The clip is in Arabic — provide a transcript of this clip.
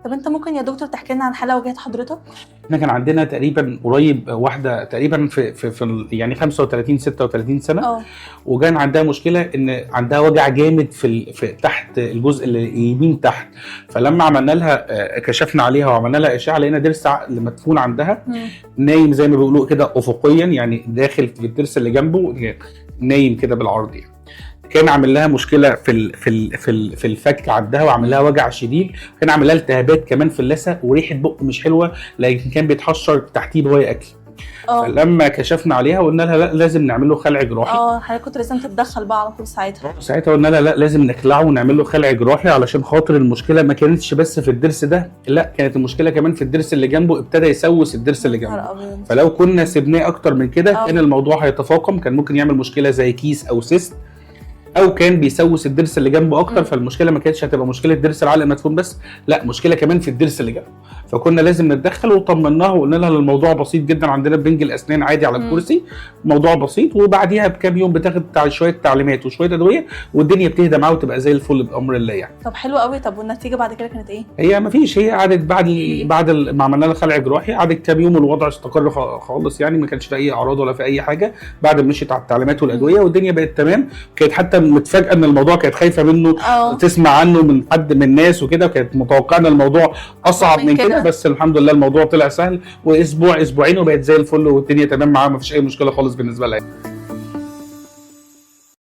طب انت ممكن يا دكتور تحكي لنا عن حاله واجهت حضرتك؟ احنا كان عندنا تقريبا قريب واحده تقريبا في يعني 35 36 سنه، وكان عندها مشكله ان عندها وجع جامد في تحت الجزء اليمين تحت. فلما عملنا لها كشفنا عليها وعملنا لها اشعه لقينا ضرس عقل مدفون عندها نايم زي ما بيقولوا كده افقيا، يعني داخل في الضرس اللي جنبه نايم كده بالعرض يعني. كان عامل لها مشكله في الفك عندها، وعامل لها وجع شديد، كان عامل لها التهابات كمان في اللثه، وريحه بق مش حلوه لكن كان بيتحشر تحتيه وهي اكل. فلما كشفنا عليها وقلنا لها لا لازم نعمل له خلع جراحي. حضرتك كنت لازم تتدخل بقى على طول ساعتها قلنا لها لا لازم نخلعه ونعمل له خلع جراحي، علشان خاطر المشكله ما كانتش بس في الضرس ده، لا كانت المشكله كمان في الضرس اللي جنبه، ابتدى يسوس الضرس اللي جنبه. فلو كنا سيبناه اكتر من كده كان الموضوع هيتفاقم، كان ممكن يعمل مشكله زي كيس او سيست، او كان بيسوس الضرس اللي جنبه اكتر. فالمشكله ما كانتش هتبقى مشكله ضرس العقل المدفون بس، لا مشكله كمان في الضرس اللي جنبه. فكنا لازم نتدخل وطمناها وقلنا لها الموضوع بسيط جدا، عندنا بنج الاسنان عادي على الكرسي، موضوع بسيط، وبعديها بكام يوم بتاخد شويه تعليمات وشويه ادويه والدنيا بتهدى معاها وتبقى زي الفل بامر الله يعني. طب حلو قوي. طب والنتيجه بعد كده كانت ايه؟ هي ما فيش، هي قعدت بعد ما عملنا لها خلع جراحي قعدت كام يوم الوضع استقر خالص يعني، ما كانش في اي اعراض ولا في اي حاجه بعد ما مشيت على التعليمات والادويه والدنيا بقت تمام. كانت حتى متفاجئه ان الموضوع كانت خايفه منه تسمع عنه من حد من الناس وكده، وكانت متوقعه ان الموضوع اصعب من كده، بس الحمد لله الموضوع طلع سهل، واسبوع اسبوعين وبقت زي الفل والدنيا تمام معاها، ما فيش اي مشكله خالص بالنسبه لها.